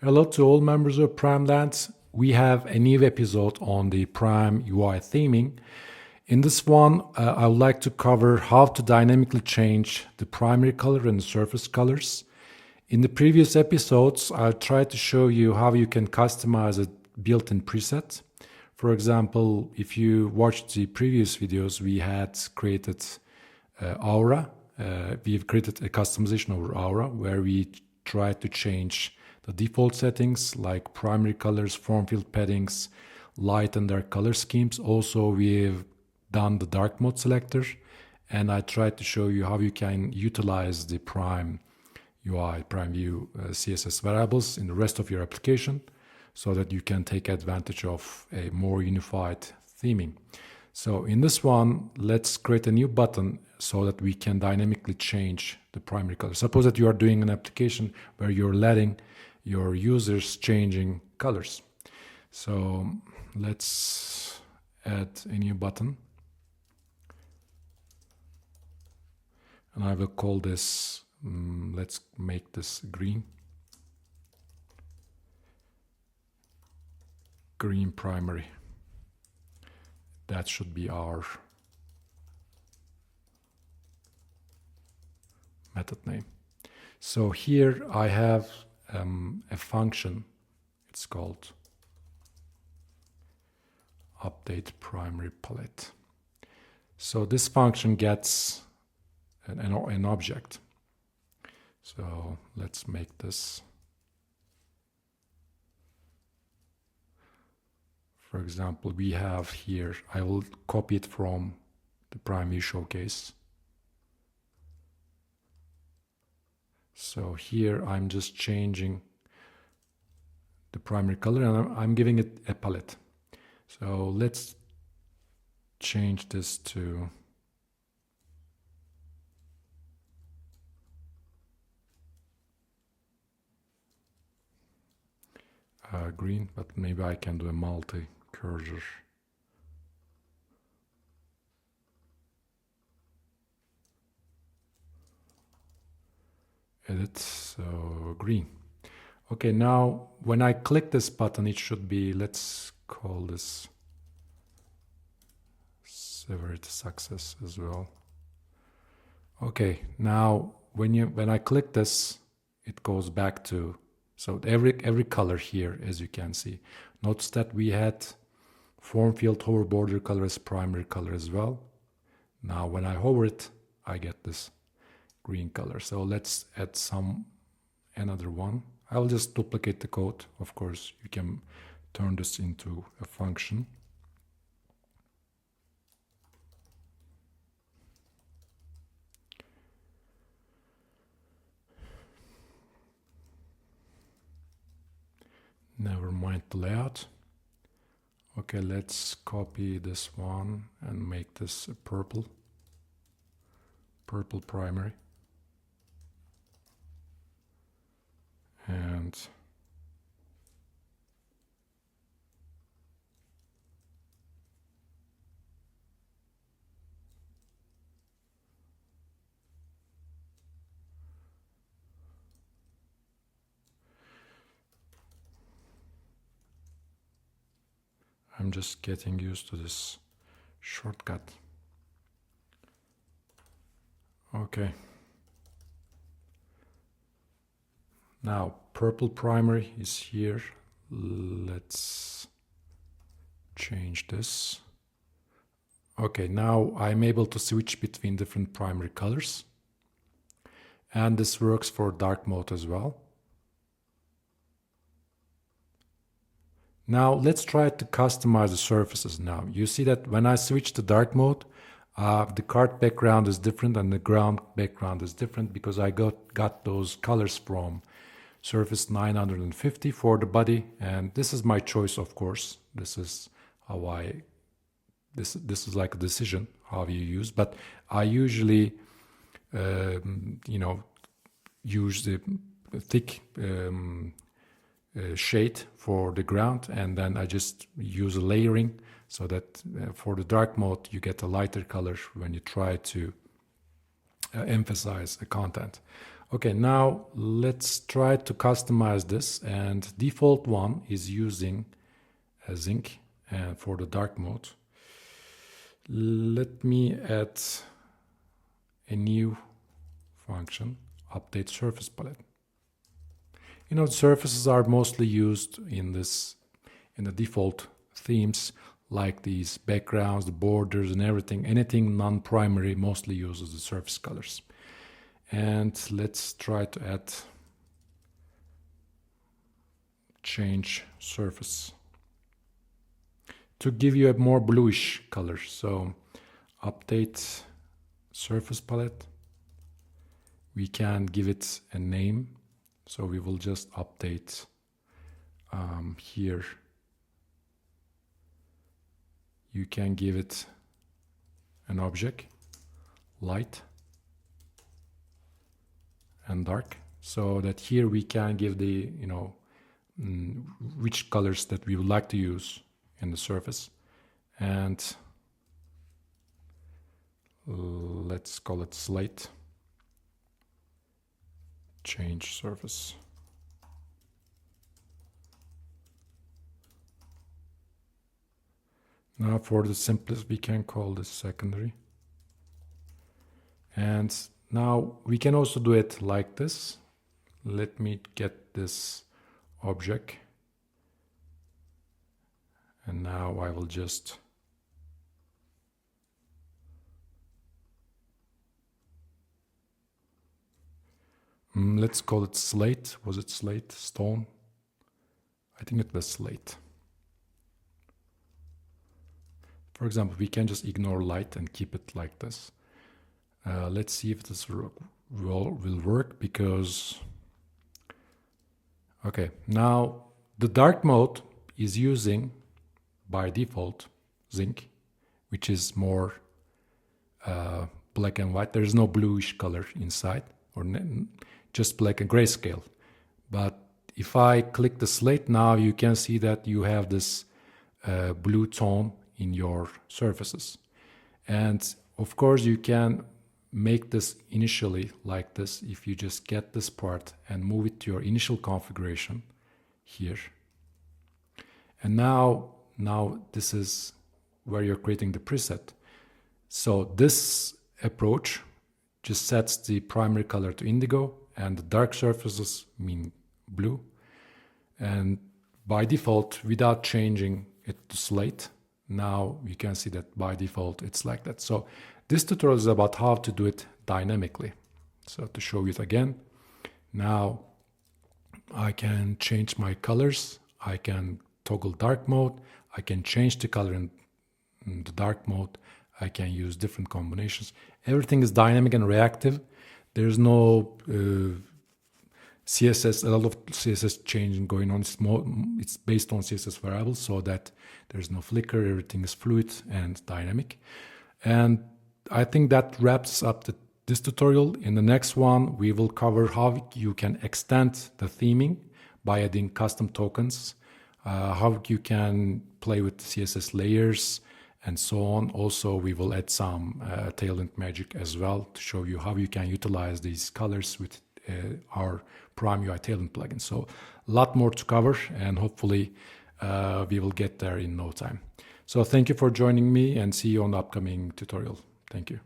Hello to all members of Prime Land. We have a new episode on the Prime UI theming. In this one, I would like to cover how to dynamically change the primary color and the surface colors. In the previous episodes, I tried to show you how you can customize a built-in preset. For example, if you watched the previous videos, we had created Aura. We've created a customization over Aura where we tried to change the default settings like primary colors, form field paddings, light and dark color schemes. Also, we've done the dark mode selector, and I tried to show you how you can utilize the Prime UI, Prime View CSS variables in the rest of your application so that you can take advantage of a more unified theming. So in this one, let's create a new button so that we can dynamically change the primary color. Suppose that you are doing an application where you're letting your users changing colors. So let's add a new button. And I will call this, let's make this green. Green primary. That should be our method name. So here I have a function. It's called update primary palette. So this function gets an object. So let's make this, for example, we have here, I will copy it from the Prime View showcase. So here I'm just changing the primary color and I'm giving it a palette. So let's change this to green, but maybe I can do a multi-cursor. Edit, so green. Okay, now when I click this button, it should be, let's call this severity success as well. Okay, now when I click this, it goes back to, so every color here, as you can see. Notice that we had form field hover border color as primary color as well. Now when I hover it, I get this green color. So let's add another one. I'll just duplicate the code. Of course, you can turn this into a function. Never mind the layout. Okay, let's copy this one and make this a purple primary. And I'm just getting used to this shortcut. Okay. Now, purple primary is here. Let's change this. Okay, now I'm able to switch between different primary colors. And this works for dark mode as well. Now, let's try to customize the surfaces now. You see that when I switch to dark mode, the card background is different and the ground background is different because I got those colors from Surface 950 for the body, and this is my choice, of course. This is how this is like a decision how you use, but I usually use the thick shade for the ground, and then I just use a layering so that for the dark mode you get a lighter color when you try to emphasize the content. Okay, now let's try to customize this, and default one is using a zinc and for the dark mode. Let me add a new function, update surface palette. You know, surfaces are mostly used in the default themes, like these backgrounds, the borders and everything. Anything non-primary mostly uses the surface colors. And let's try to add change surface to give you a more bluish color. So update surface palette. We can give it a name. So we will just update here. You can give it an object, light and dark, so that here we can give the, which colors that we would like to use in the surface. And let's call it slate. Change surface. Now for the simplest, we can call this secondary. And now we can also do it like this. Let me get this object. And now I will just let's call it slate. Was it slate? Stone? I think it was slate. For example, we can just ignore light and keep it like this. Let's see if this will work, because okay, now the dark mode is using by default zinc, which is more black and white. There is no bluish color inside, or just black and grayscale. But if I click the slate, now you can see that you have this blue tone in your surfaces. And of course you can make this initially like this if you just get this part and move it to your initial configuration here. And now this is where you're creating the preset. So this approach just sets the primary color to indigo and the dark surfaces mean blue. And by default, without changing it to slate, now you can see that by default it's like that. So this tutorial is about how to do it dynamically. So to show it again, now I can change my colors. I can toggle dark mode. I can change the color in the dark mode. I can use different combinations. Everything is dynamic and reactive. There's no CSS, a lot of CSS changing going on. It's based on CSS variables, so that there's no flicker. Everything is fluid and dynamic. And I think that wraps up this tutorial. In the next one, we will cover how you can extend the theming by adding custom tokens, how you can play with CSS layers, and so on. Also, we will add some Tailwind magic as well to show you how you can utilize these colors with our Prime UI Tailwind plugin. So a lot more to cover, and hopefully we will get there in no time. So thank you for joining me, and see you on the upcoming tutorial. Thank you.